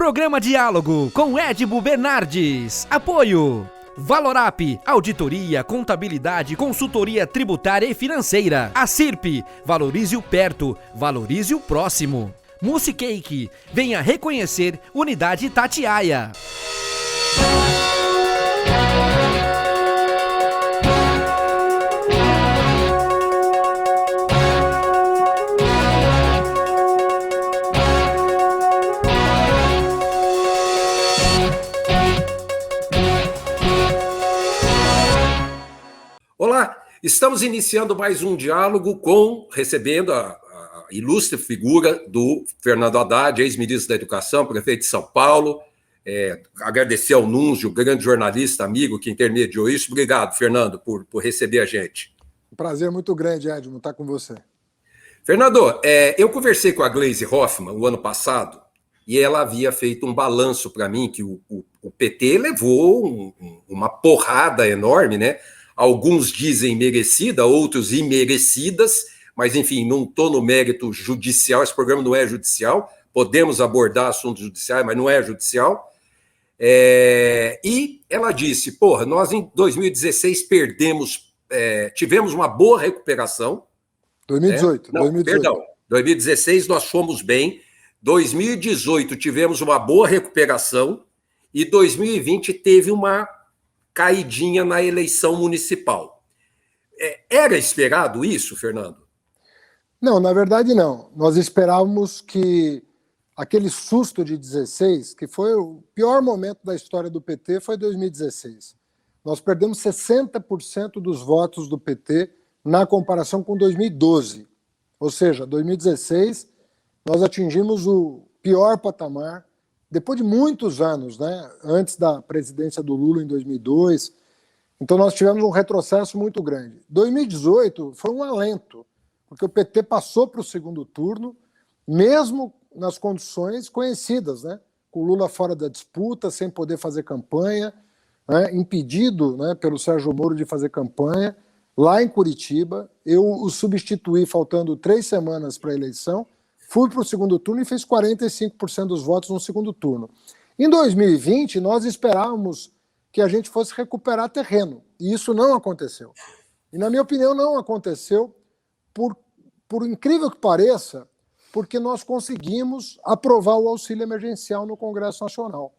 Programa Diálogo com Edibo Bernardes. Apoio Valorap, auditoria, contabilidade, consultoria tributária e financeira. A CIRP, valorize o perto, valorize o próximo. Musicake, venha reconhecer Unidade Itatiaia. Olá, estamos iniciando mais um diálogo recebendo a ilustre figura do Fernando Haddad, ex-ministro da Educação, prefeito de São Paulo. Agradecer ao Nunzio, grande jornalista, amigo, que intermediou isso. Obrigado, Fernando, por receber a gente. Um prazer muito grande, Edmo, estar com você. Fernando, eu conversei com a Gleisi Hoffmann o ano passado e ela havia feito um balanço para mim que o PT levou uma porrada enorme, né? Alguns dizem merecida, outros imerecidas, mas, enfim, não estou no mérito judicial, esse programa não é judicial, podemos abordar assuntos judiciais, mas não é judicial. E ela disse, nós em 2016 tivemos uma boa recuperação. 2018. 2016 nós fomos bem, 2018 tivemos uma boa recuperação e 2020 teve uma caidinha na eleição municipal. Era esperado isso, Fernando? Não, na verdade não. Nós esperávamos que aquele susto de 16, que foi o pior momento da história do PT, foi 2016. Nós perdemos 60% dos votos do PT na comparação com 2012. Ou seja, 2016 nós atingimos o pior patamar depois de muitos anos, né? Antes da presidência do Lula em 2002. Então nós tivemos um retrocesso muito grande. 2018 foi um alento, porque o PT passou para o segundo turno, mesmo nas condições conhecidas, né? Com o Lula fora da disputa, sem poder fazer campanha, né? Impedido, né, pelo Sérgio Moro de fazer campanha, lá em Curitiba. Eu o substituí faltando 3 semanas para a eleição, fui para o segundo turno e fez 45% dos votos no segundo turno. Em 2020, nós esperávamos que a gente fosse recuperar terreno, e isso não aconteceu. E, na minha opinião, não aconteceu, por incrível que pareça, porque nós conseguimos aprovar o auxílio emergencial no Congresso Nacional.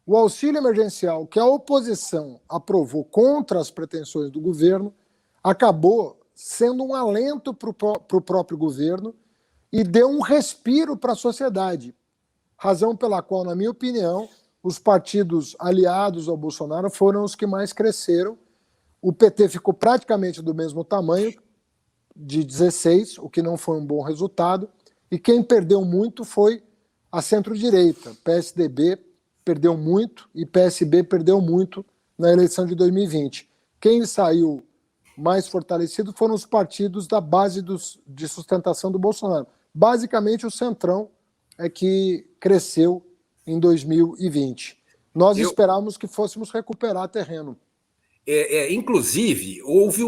O auxílio emergencial que a oposição aprovou contra as pretensões do governo acabou sendo um alento para o próprio governo e deu um respiro para a sociedade, razão pela qual, na minha opinião, os partidos aliados ao Bolsonaro foram os que mais cresceram. O PT ficou praticamente do mesmo tamanho, de 16, o que não foi um bom resultado, e quem perdeu muito foi a centro-direita. PSDB perdeu muito e PSB perdeu muito na eleição de 2020. Quem saiu mais fortalecido foram os partidos da base de sustentação do Bolsonaro. Basicamente, o Centrão é que cresceu em 2020. Nós esperávamos que fôssemos recuperar terreno. Inclusive, houve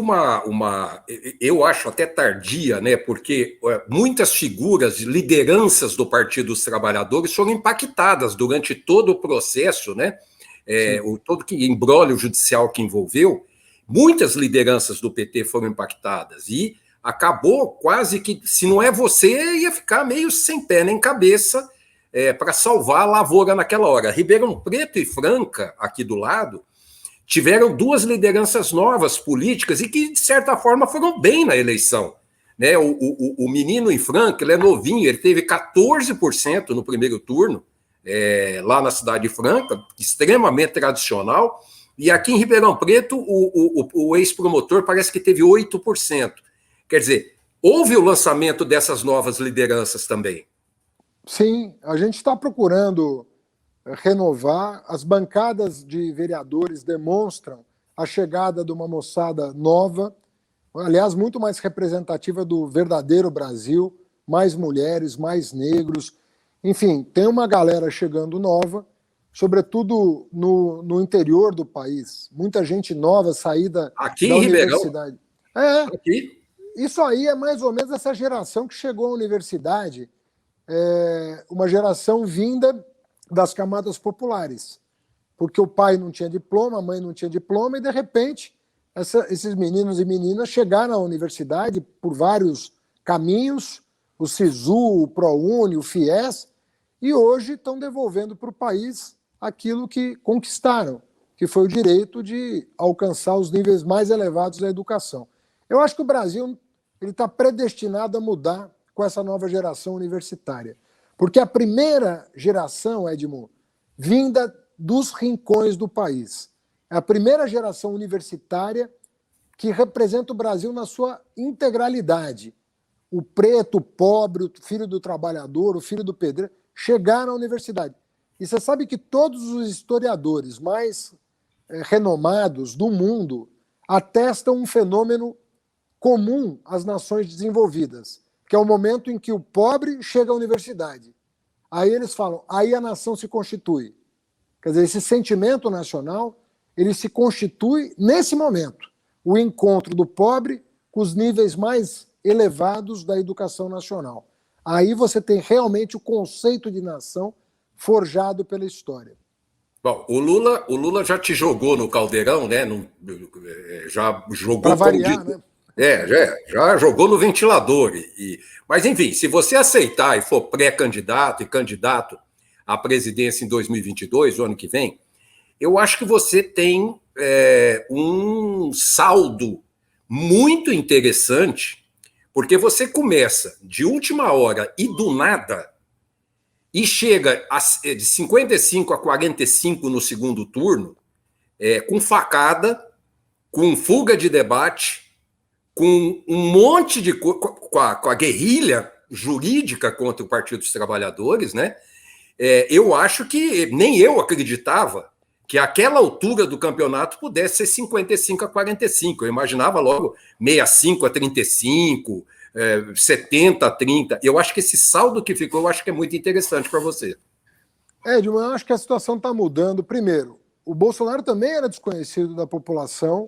eu acho até tardia, né? Porque muitas figuras, lideranças do Partido dos Trabalhadores foram impactadas durante todo o processo, né? Todo o imbróglio judicial que envolveu, muitas lideranças do PT foram impactadas e acabou quase que, se não é você, ia ficar meio sem pé nem cabeça para salvar a lavoura naquela hora. Ribeirão Preto e Franca, aqui do lado, tiveram 2 lideranças novas políticas e que, de certa forma, foram bem na eleição. Né? O menino em Franca, ele é novinho, ele teve 14% no primeiro turno, lá na cidade de Franca, extremamente tradicional, e aqui em Ribeirão Preto, o ex-promotor parece que teve 8%. Quer dizer, houve o lançamento dessas novas lideranças também. Sim, a gente está procurando renovar. As bancadas de vereadores demonstram a chegada de uma moçada nova, aliás, muito mais representativa do verdadeiro Brasil, mais mulheres, mais negros. Enfim, tem uma galera chegando nova, sobretudo no interior do país. Muita gente nova saída aqui da em universidade. Aqui? Isso aí é mais ou menos essa geração que chegou à universidade, uma geração vinda das camadas populares, porque o pai não tinha diploma, a mãe não tinha diploma, e, de repente, esses meninos e meninas chegaram à universidade por vários caminhos, o SISU, o ProUni, o FIES, e hoje estão devolvendo para o país aquilo que conquistaram, que foi o direito de alcançar os níveis mais elevados da educação. Eu acho que o Brasil está predestinado a mudar com essa nova geração universitária, porque a primeira geração, Edmo, vinda dos rincões do país, é a primeira geração universitária que representa o Brasil na sua integralidade. O preto, o pobre, o filho do trabalhador, o filho do pedreiro, chegaram à universidade. E você sabe que todos os historiadores mais renomados do mundo atestam um fenômeno comum às nações desenvolvidas, que é o momento em que o pobre chega à universidade. Aí eles falam, aí a nação se constitui. Quer dizer, esse sentimento nacional, ele se constitui nesse momento, o encontro do pobre com os níveis mais elevados da educação nacional. Aí você tem realmente o conceito de nação forjado pela história. Bom, o Lula já te jogou no caldeirão, né? Já jogou para variar, né? Já jogou no ventilador. Mas, enfim, se você aceitar e for pré-candidato e candidato à presidência em 2022, o ano que vem, eu acho que você tem um saldo muito interessante, porque você começa de última hora e do nada e chega de 55 a 45 no segundo turno, com facada, com fuga de debate, com um monte de coisa, com a guerrilha jurídica contra o Partido dos Trabalhadores, né? Eu acho que nem eu acreditava que aquela altura do campeonato pudesse ser 55 a 45. Eu imaginava logo 65 a 35, 70 a 30. Eu acho que esse saldo que ficou, eu acho que é muito interessante para você. Edmund, eu acho que a situação está mudando. Primeiro, o Bolsonaro também era desconhecido da população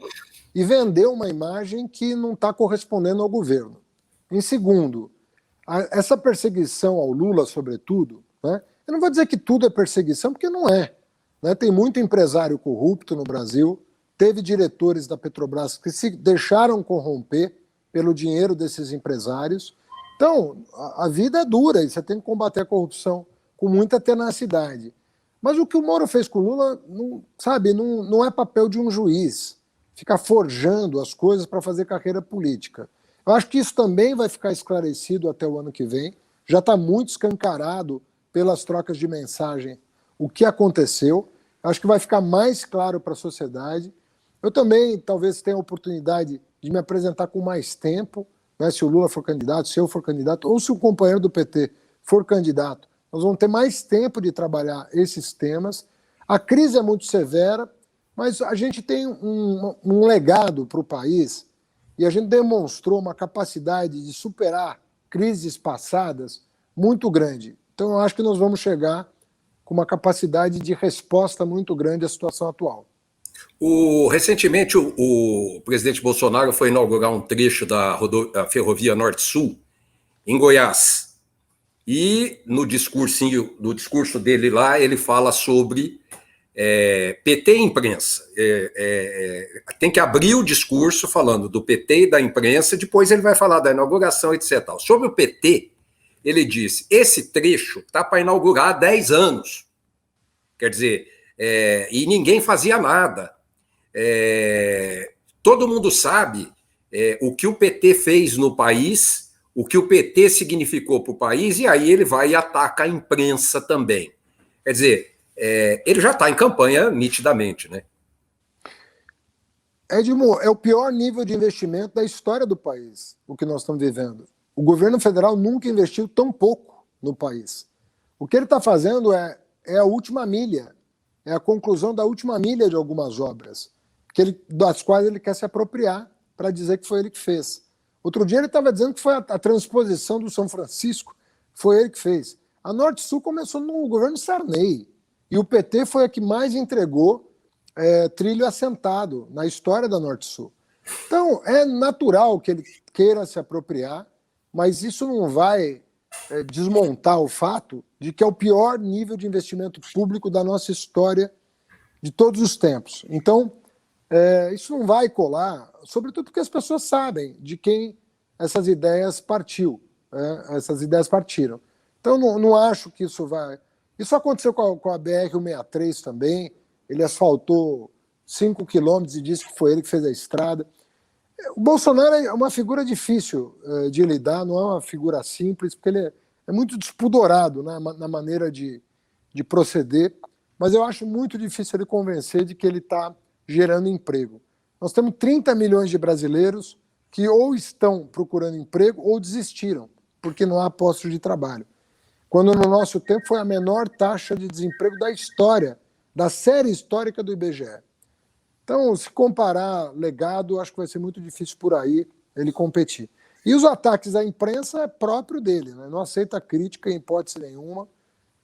e vendeu uma imagem que não está correspondendo ao governo. Em segundo, essa perseguição ao Lula, sobretudo, né? Eu não vou dizer que tudo é perseguição, porque não é. Né? Tem muito empresário corrupto no Brasil, teve diretores da Petrobras que se deixaram corromper pelo dinheiro desses empresários. Então, a vida é dura e você tem que combater a corrupção com muita tenacidade. Mas o que o Moro fez com o Lula, não é papel de um juiz, ficar forjando as coisas para fazer carreira política. Eu acho que isso também vai ficar esclarecido até o ano que vem. Já está muito escancarado pelas trocas de mensagem o que aconteceu. Acho que vai ficar mais claro para a sociedade. Eu também, talvez, tenha a oportunidade de me apresentar com mais tempo, né, se o Lula for candidato, se eu for candidato, ou se o companheiro do PT for candidato. Nós vamos ter mais tempo de trabalhar esses temas. A crise é muito severa, mas a gente tem um legado para o país e a gente demonstrou uma capacidade de superar crises passadas muito grande. Então, eu acho que nós vamos chegar com uma capacidade de resposta muito grande à situação atual. Recentemente, o presidente Bolsonaro foi inaugurar um trecho da ferrovia Norte-Sul, em Goiás. E no discurso dele lá, ele fala sobre PT e imprensa. Tem que abrir o discurso falando do PT e da imprensa, depois ele vai falar da inauguração, etc. Sobre o PT, ele disse, esse trecho está para inaugurar há 10 anos. Quer dizer, e ninguém fazia nada. Todo mundo sabe o que o PT fez no país, o que o PT significou para o país, e aí ele vai e ataca a imprensa também. Quer dizer, ele já está em campanha nitidamente, né? Edmo, é o pior nível de investimento da história do país, o que nós estamos vivendo. O governo federal nunca investiu tão pouco no país. O que ele está fazendo é a última milha, é a conclusão da última milha de algumas obras, das quais ele quer se apropriar para dizer que foi ele que fez. Outro dia ele estava dizendo que foi a transposição do São Francisco, foi ele que fez. A Norte-Sul começou no governo Sarney, e o PT foi a que mais entregou trilho assentado na história da Norte-Sul. Então, é natural que ele queira se apropriar, mas isso não vai desmontar o fato de que é o pior nível de investimento público da nossa história de todos os tempos. Então, isso não vai colar, sobretudo porque as pessoas sabem de quem essas ideias essas ideias partiram. Então, não acho que isso vai... Isso aconteceu com a BR-163 também, ele asfaltou 5 quilômetros e disse que foi ele que fez a estrada. O Bolsonaro é uma figura difícil de lidar, não é uma figura simples, porque ele é muito despudorado, né, na maneira de proceder, mas eu acho muito difícil ele convencer de que ele está gerando emprego. Nós temos 30 milhões de brasileiros que ou estão procurando emprego ou desistiram, porque não há postos de trabalho. Quando no nosso tempo foi a menor taxa de desemprego da história, da série histórica do IBGE. Então, se comparar legado, acho que vai ser muito difícil por aí ele competir. E os ataques à imprensa é próprio dele, né? Não aceita crítica em hipótese nenhuma,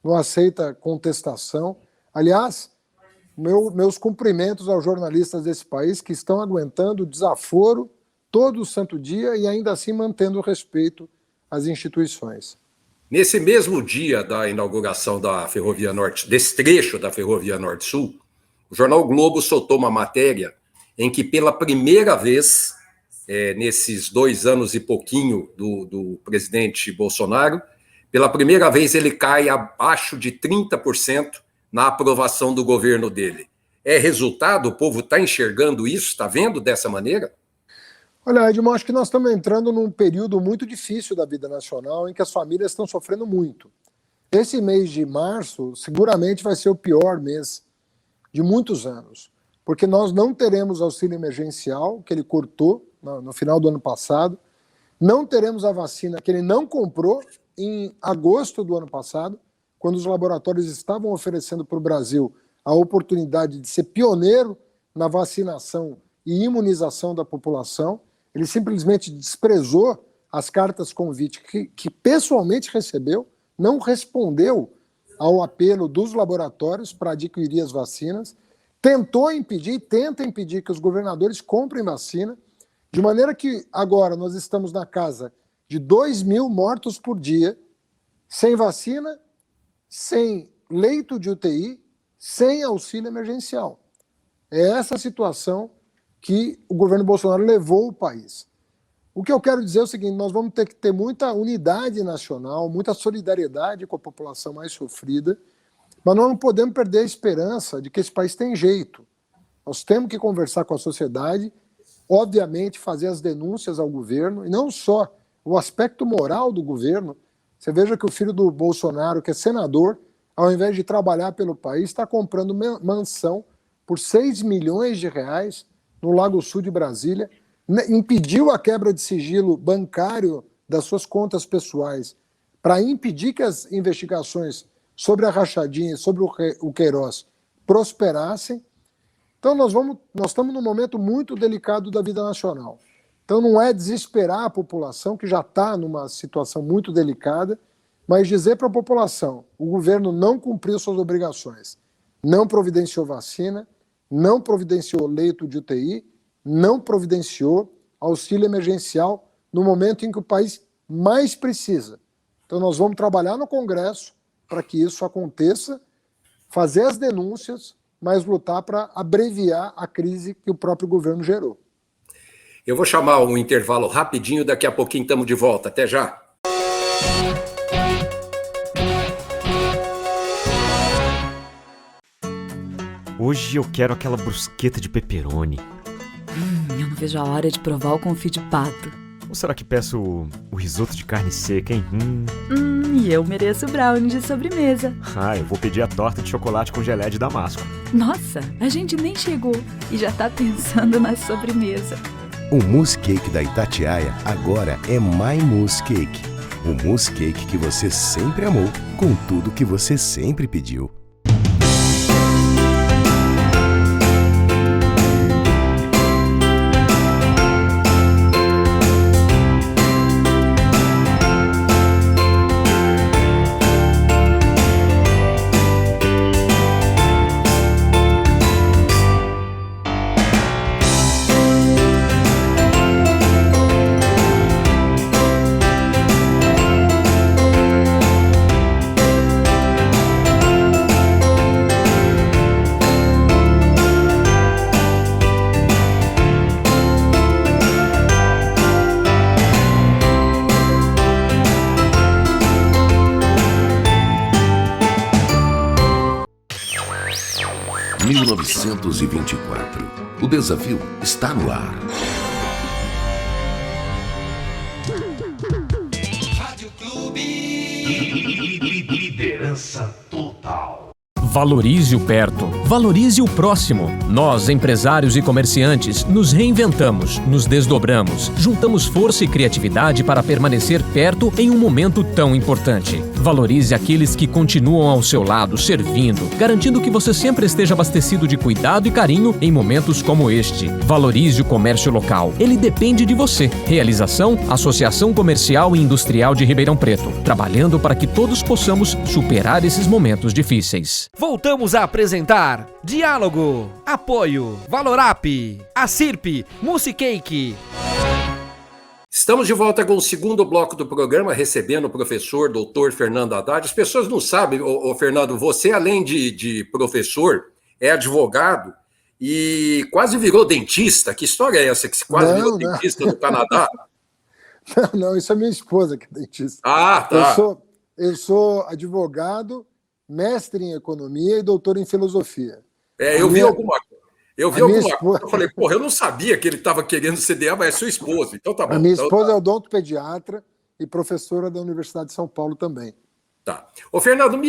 não aceita contestação. Aliás, meus cumprimentos aos jornalistas desse país que estão aguentando o desaforo todo o santo dia e ainda assim mantendo o respeito às instituições. Nesse mesmo dia da inauguração da Ferrovia Norte, desse trecho da Ferrovia Norte-Sul, o jornal o Globo soltou uma matéria em que, pela primeira vez, nesses 2 anos e pouquinho do presidente Bolsonaro, pela primeira vez ele cai abaixo de 30% na aprovação do governo dele. É resultado? O povo está enxergando isso? Está vendo dessa maneira? Olha, Edmond, acho que nós estamos entrando num período muito difícil da vida nacional em que as famílias estão sofrendo muito. Esse mês de março seguramente vai ser o pior mês de muitos anos, porque nós não teremos auxílio emergencial, que ele cortou no final do ano passado, não teremos a vacina que ele não comprou em agosto do ano passado, quando os laboratórios estavam oferecendo para o Brasil a oportunidade de ser pioneiro na vacinação e imunização da população. Ele simplesmente desprezou as cartas convite que pessoalmente recebeu, não respondeu ao apelo dos laboratórios para adquirir as vacinas, tentou impedir, tenta impedir que os governadores comprem vacina, de maneira que agora nós estamos na casa de 2.000 mortos por dia, sem vacina, sem leito de UTI, sem auxílio emergencial. É essa a situação que o governo Bolsonaro levou o país. O que eu quero dizer é o seguinte: nós vamos ter que ter muita unidade nacional, muita solidariedade com a população mais sofrida, mas nós não podemos perder a esperança de que esse país tem jeito. Nós temos que conversar com a sociedade, obviamente fazer as denúncias ao governo, e não só o aspecto moral do governo. Você veja que o filho do Bolsonaro, que é senador, ao invés de trabalhar pelo país, está comprando mansão por 6 milhões de reais no Lago Sul de Brasília, impediu a quebra de sigilo bancário das suas contas pessoais para impedir que as investigações sobre a rachadinha e sobre o Queiroz prosperassem. Então nós estamos num momento muito delicado da vida nacional. Então não é desesperar a população, que já está numa situação muito delicada, mas dizer para a população: o governo não cumpriu suas obrigações, não providenciou vacina, não providenciou leito de UTI, não providenciou auxílio emergencial no momento em que o país mais precisa. Então nós vamos trabalhar no Congresso para que isso aconteça, fazer as denúncias, mas lutar para abreviar a crise que o próprio governo gerou. Eu vou chamar um intervalo rapidinho, daqui a pouquinho estamos de volta. Até já. Hoje eu quero aquela brusqueta de pepperoni. Eu não vejo a hora de provar o confit de pato. Ou será que peço o risoto de carne seca, hein? E eu mereço o brownie de sobremesa. Eu vou pedir a torta de chocolate com gelé de damasco. Nossa, a gente nem chegou e já tá pensando na sobremesa. O mousse cake da Itatiaia agora é My Mousse Cake. O mousse cake que você sempre amou, com tudo que você sempre pediu. 1924. O desafio está no ar. Liderança total. Valorize o perto, valorize o próximo. Nós, empresários e comerciantes, nos reinventamos, nos desdobramos, juntamos força e criatividade para permanecer perto em um momento tão importante. Valorize aqueles que continuam ao seu lado, servindo, garantindo que você sempre esteja abastecido de cuidado e carinho em momentos como este. Valorize o comércio local. Ele depende de você. Realização: Associação Comercial e Industrial de Ribeirão Preto. Trabalhando para que todos possamos superar esses momentos difíceis. Voltamos a apresentar Diálogo, Apoio, Valorap, Acirp, Musicake. Estamos de volta com o segundo bloco do programa, recebendo o professor Dr. Fernando Haddad. As pessoas não sabem, Fernando, você, além de professor, é advogado e quase virou dentista. Que história é essa, que você quase virou dentista no Canadá? Não, isso é minha esposa que é dentista. Ah, tá. Eu sou advogado, mestre em economia e doutor em filosofia. Eu vi alguma coisa. Eu falei, porra, eu não sabia que ele estava querendo CDA, mas é sua esposa, então tá bom. A minha esposa é odontopediatra e professora da Universidade de São Paulo também. Tá. Ô, Fernando,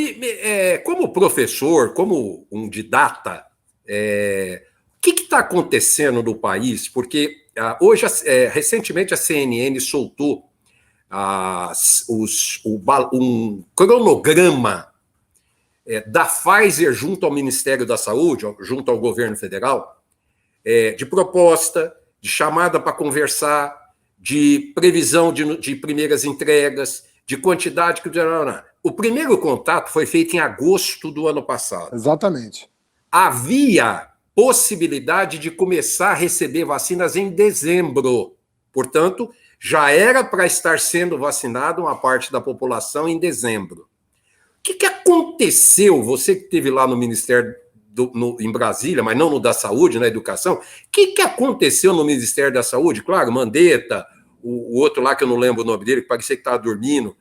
como professor, como um didata, o que está acontecendo no país? Porque hoje, recentemente, a CNN soltou um cronograma da Pfizer junto ao Ministério da Saúde, junto ao governo federal, de proposta, de chamada para conversar, de previsão de primeiras entregas, de quantidade que... O primeiro contato foi feito em agosto do ano passado. Exatamente. Havia possibilidade de começar a receber vacinas em dezembro. Portanto, já era para estar sendo vacinada uma parte da população em dezembro. O que aconteceu? Você que esteve lá no Ministério, em Brasília, mas não no da Saúde, na Educação. O que aconteceu no Ministério da Saúde? Claro, Mandetta, o outro lá que eu não lembro o nome dele, que parecia que estava dormindo,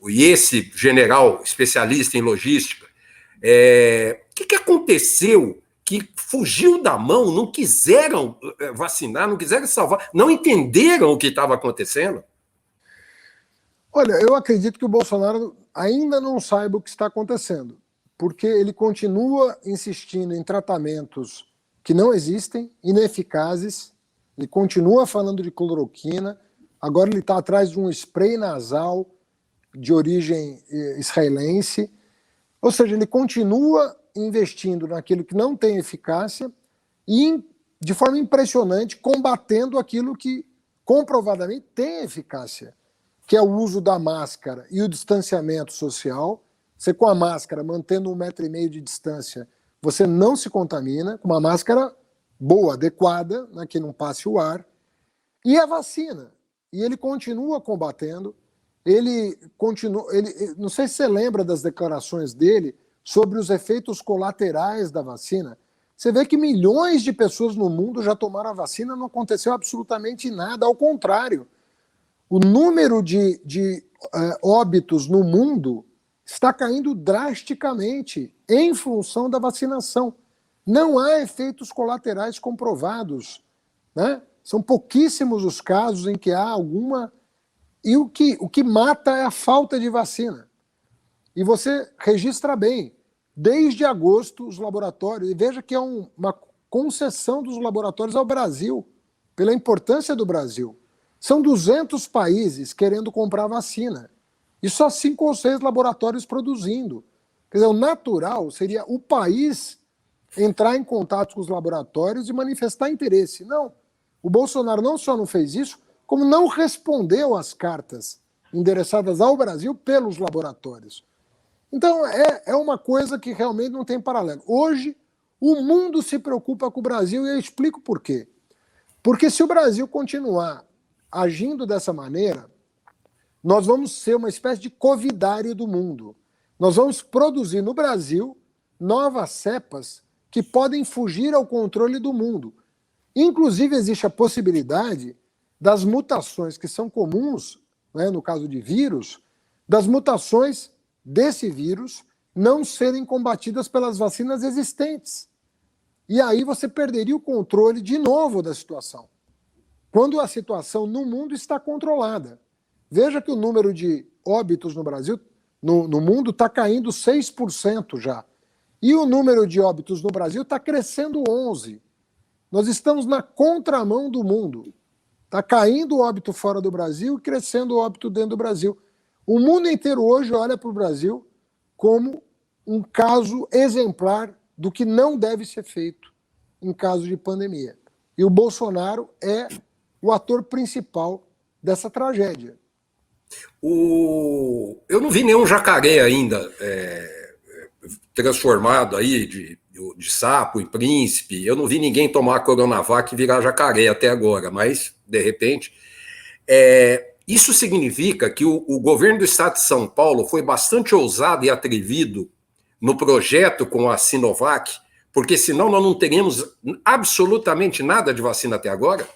e esse general especialista em logística. O que aconteceu que fugiu da mão, não quiseram vacinar, não quiseram salvar, não entenderam o que estava acontecendo? Olha, eu acredito que o Bolsonaro ainda não saiba o que está acontecendo, porque ele continua insistindo em tratamentos que não existem, ineficazes, ele continua falando de cloroquina, agora ele está atrás de um spray nasal de origem israelense, ou seja, ele continua investindo naquilo que não tem eficácia e, de forma impressionante, combatendo aquilo que comprovadamente tem eficácia, que é o uso da máscara e o distanciamento social. Você, com a máscara, mantendo 1,5 metro de distância, você não se contamina, com uma máscara boa, adequada, né, que não passe o ar. E a vacina. E ele continua combatendo. Não sei se você lembra das declarações dele sobre os efeitos colaterais da vacina. Você vê que milhões de pessoas no mundo já tomaram a vacina, não aconteceu absolutamente nada, ao contrário. O número de óbitos no mundo está caindo drasticamente em função da vacinação. Não há efeitos colaterais comprovados, né? São pouquíssimos os casos em que há alguma... E o que mata é a falta de vacina. E você registra bem, desde agosto os laboratórios, e veja que é uma concessão dos laboratórios ao Brasil, pela importância do Brasil. São 200 países querendo comprar vacina. E só 5 ou 6 laboratórios produzindo. Quer dizer, o natural seria o país entrar em contato com os laboratórios e manifestar interesse. Não. O Bolsonaro não só não fez isso, como não respondeu às cartas endereçadas ao Brasil pelos laboratórios. Então, é uma coisa que realmente não tem paralelo. Hoje, o mundo se preocupa com o Brasil e eu explico por quê. Porque se o Brasil continuar agindo dessa maneira, nós vamos ser uma espécie de covidário do mundo. Nós vamos produzir no Brasil novas cepas que podem fugir ao controle do mundo. Inclusive, existe a possibilidade das mutações que são comuns, né, no caso de vírus, das mutações desse vírus não serem combatidas pelas vacinas existentes. E aí você perderia o controle de novo da situação, quando a situação no mundo está controlada. Veja que o número de óbitos no Brasil, no mundo, está caindo 6% já. E o número de óbitos no Brasil está crescendo 11%. Nós estamos na contramão do mundo. Está caindo o óbito fora do Brasil e crescendo o óbito dentro do Brasil. O mundo inteiro hoje olha para o Brasil como um caso exemplar do que não deve ser feito em caso de pandemia. E o Bolsonaro é o ator principal dessa tragédia. Eu não vi nenhum jacaré ainda transformado aí de sapo em príncipe. Eu não vi ninguém tomar a Coronavac e virar jacaré até agora, mas, de repente... Isso significa que o governo do estado de São Paulo foi bastante ousado e atrevido no projeto com a Sinovac, porque senão nós não teríamos absolutamente nada de vacina até agora?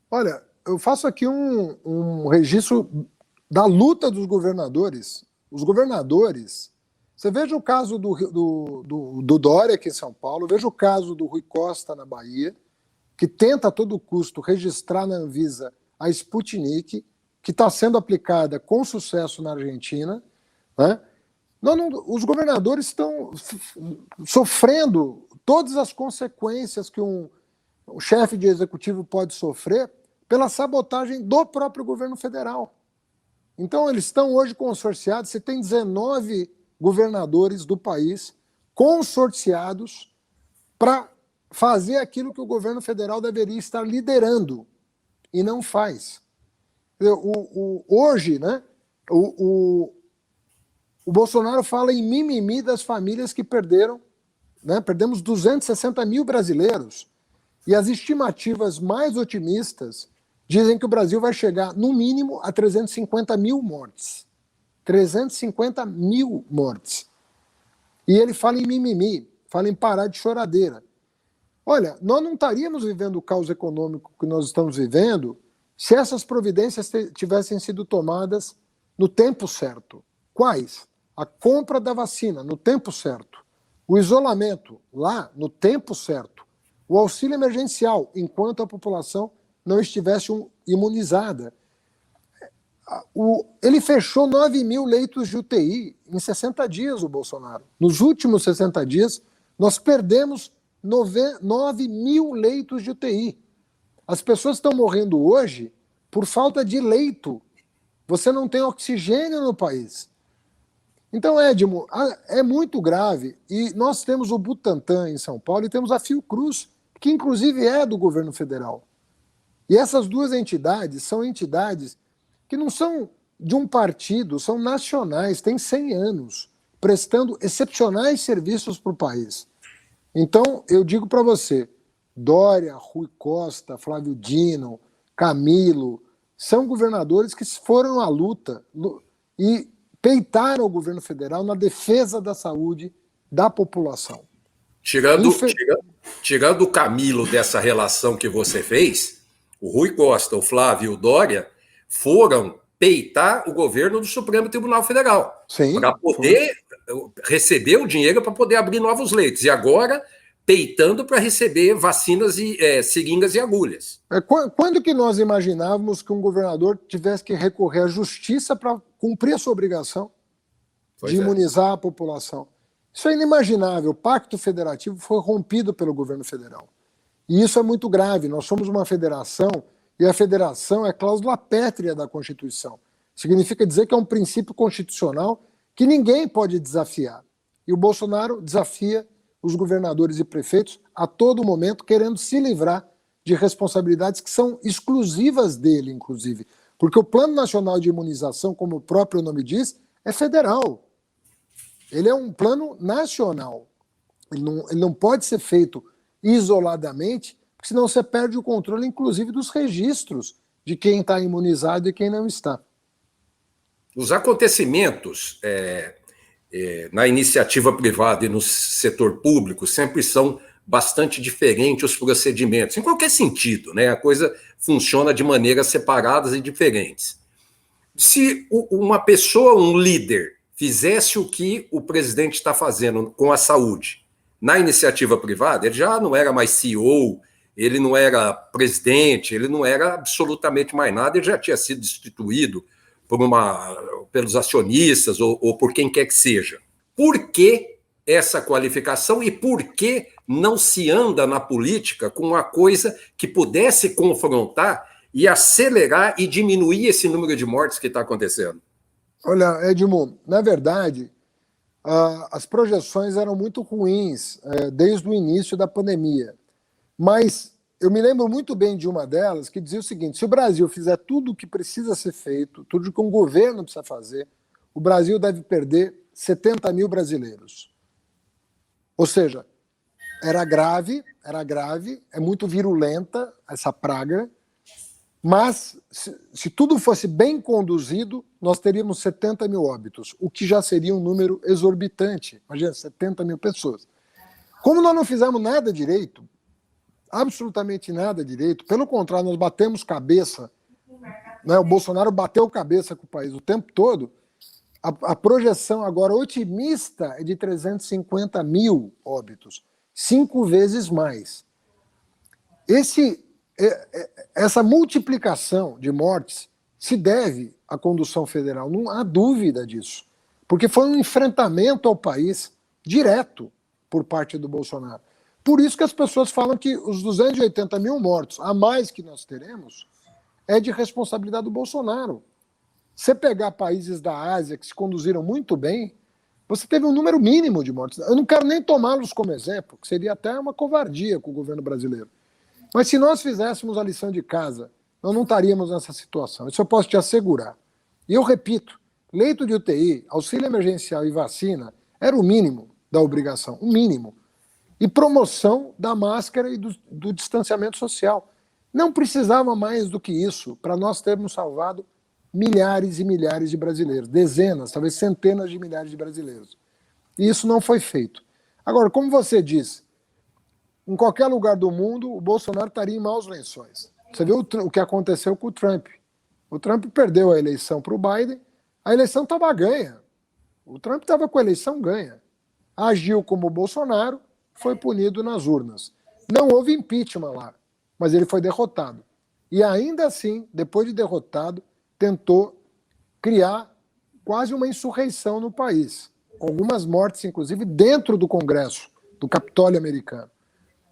Olha, eu faço aqui um registro da luta dos governadores. Os governadores, você veja o caso do Dória aqui em São Paulo, veja o caso do Rui Costa na Bahia, que tenta a todo custo registrar na Anvisa a Sputnik, que está sendo aplicada com sucesso na Argentina, né? Os governadores estão sofrendo todas as consequências que um chefe de executivo pode sofrer pela sabotagem do próprio governo federal. Então, eles estão hoje consorciados. Você tem 19 governadores do país consorciados para fazer aquilo que o governo federal deveria estar liderando e não faz. Hoje, né, o Bolsonaro fala em mimimi das famílias que perderam, né, perdemos 260 mil brasileiros, e as estimativas mais otimistas dizem que o Brasil vai chegar, no mínimo, a 350 mil mortes. 350 mil mortes. E ele fala em mimimi, fala em parar de choradeira. Olha, nós não estaríamos vivendo o caos econômico que nós estamos vivendo se essas providências tivessem sido tomadas no tempo certo. Quais? A compra da vacina no tempo certo, o isolamento lá no tempo certo, o auxílio emergencial enquanto a população não estivesse imunizada. Ele fechou 9 mil leitos de UTI em 60 dias, o Bolsonaro. Nos últimos 60 dias, nós perdemos 9 mil leitos de UTI. As pessoas estão morrendo hoje por falta de leito. Você não tem oxigênio no país. Então, Edmo, é muito grave. E nós temos o Butantan em São Paulo e temos a Fiocruz, que inclusive é do governo federal. E essas duas entidades são entidades que não são de um partido, são nacionais, têm 100 anos, prestando excepcionais serviços para o país. Então, eu digo para você, Dória, Rui Costa, Flávio Dino, Camilo, são governadores que foram à luta e peitaram o governo federal na defesa da saúde da população. Tirando o Camilo dessa relação que você fez, o Rui Costa, o Flávio e o Dória foram peitar o governo do Supremo Tribunal Federal para poder receber o dinheiro para poder abrir novos leitos. E agora peitando para receber vacinas e seringas e agulhas. Quando que nós imaginávamos que um governador tivesse que recorrer à justiça para cumprir a sua obrigação de imunizar a população? Isso é inimaginável. O pacto federativo foi rompido pelo governo federal. E isso é muito grave. Nós somos uma federação e a federação é cláusula pétrea da Constituição. Significa dizer que é um princípio constitucional que ninguém pode desafiar. E o Bolsonaro desafia os governadores e prefeitos a todo momento, querendo se livrar de responsabilidades que são exclusivas dele, inclusive. Porque o Plano Nacional de Imunização, como o próprio nome diz, é federal. Ele é um plano nacional. Ele não pode ser feito isoladamente, porque senão você perde o controle, inclusive, dos registros de quem está imunizado e quem não está. Os acontecimentos na iniciativa privada e no setor público sempre são bastante diferentes os procedimentos, em qualquer sentido, né? A coisa funciona de maneiras separadas e diferentes. Se uma pessoa, um líder, fizesse o que o presidente está fazendo com a saúde na iniciativa privada, ele já não era mais CEO, ele não era presidente, ele não era absolutamente mais nada, ele já tinha sido destituído pelos acionistas ou por quem quer que seja. Por que essa qualificação e por que não se anda na política com uma coisa que pudesse confrontar e acelerar e diminuir esse número de mortes que está acontecendo? Olha, Edmundo, na verdade, as projeções eram muito ruins desde o início da pandemia. Mas eu me lembro muito bem de uma delas que dizia o seguinte: se o Brasil fizer tudo o que precisa ser feito, tudo que um governo precisa fazer, o Brasil deve perder 70 mil brasileiros. Ou seja, era grave, é muito virulenta essa praga, mas se tudo fosse bem conduzido, nós teríamos 70 mil óbitos, o que já seria um número exorbitante. Imagina, 70 mil pessoas. Como nós não fizemos nada direito, absolutamente nada direito, pelo contrário, nós batemos cabeça, né? O Bolsonaro bateu cabeça com o país o tempo todo, a projeção agora otimista é de 350 mil óbitos, 5 vezes mais. Essa multiplicação de mortes se deve à condução federal, não há dúvida disso, porque foi um enfrentamento ao país direto por parte do Bolsonaro. Por isso que as pessoas falam que os 280 mil mortos a mais que nós teremos é de responsabilidade do Bolsonaro. Você pegar países da Ásia que se conduziram muito bem, você teve um número mínimo de mortes. Eu não quero nem tomá-los como exemplo, que seria até uma covardia com o governo brasileiro. Mas se nós fizéssemos a lição de casa, nós não estaríamos nessa situação. Isso eu posso te assegurar. E eu repito, leito de UTI, auxílio emergencial e vacina era o mínimo da obrigação, o mínimo. E promoção da máscara e do distanciamento social. Não precisava mais do que isso para nós termos salvado milhares e milhares de brasileiros, dezenas, talvez centenas de milhares de brasileiros. E isso não foi feito. Agora, como você disse, em qualquer lugar do mundo, o Bolsonaro estaria em maus lençóis. Você viu o que aconteceu com o Trump. O Trump perdeu a eleição para o Biden, a eleição estava ganha. O Trump estava com a eleição ganha. Agiu como o Bolsonaro, foi punido nas urnas. Não houve impeachment lá, mas ele foi derrotado. E ainda assim, depois de derrotado, tentou criar quase uma insurreição no país, com algumas mortes, inclusive, dentro do Congresso, do Capitólio americano.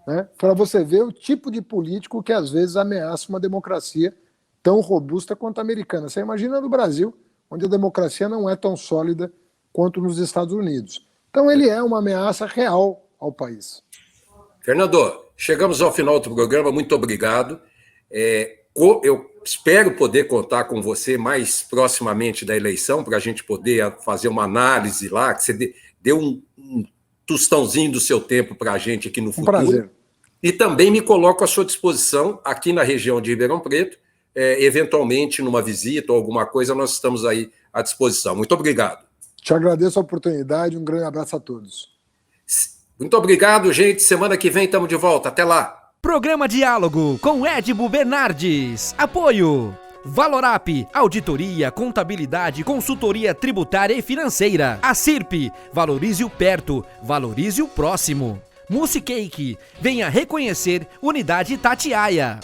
Né? Para você ver o tipo de político que às vezes ameaça uma democracia tão robusta quanto a americana. Você imagina no Brasil, onde a democracia não é tão sólida quanto nos Estados Unidos. Então ele é uma ameaça real ao país. Fernando, chegamos ao final do programa, muito obrigado. Eu espero poder contar com você mais proximamente da eleição, para a gente poder fazer uma análise lá, que você deu um tostãozinho do seu tempo para a gente aqui no futuro. Um prazer. E também me coloco à sua disposição aqui na região de Ribeirão Preto, eventualmente numa visita ou alguma coisa, nós estamos aí à disposição. Muito obrigado. Te agradeço a oportunidade, um grande abraço a todos. Muito obrigado, gente. Semana que vem estamos de volta. Até lá. Programa Diálogo com Edibo Bernardes. Apoio Valorap, auditoria, contabilidade, consultoria tributária e financeira. A CIRP, valorize o perto, valorize o próximo. Musicake, venha reconhecer Unidade Itatiaia.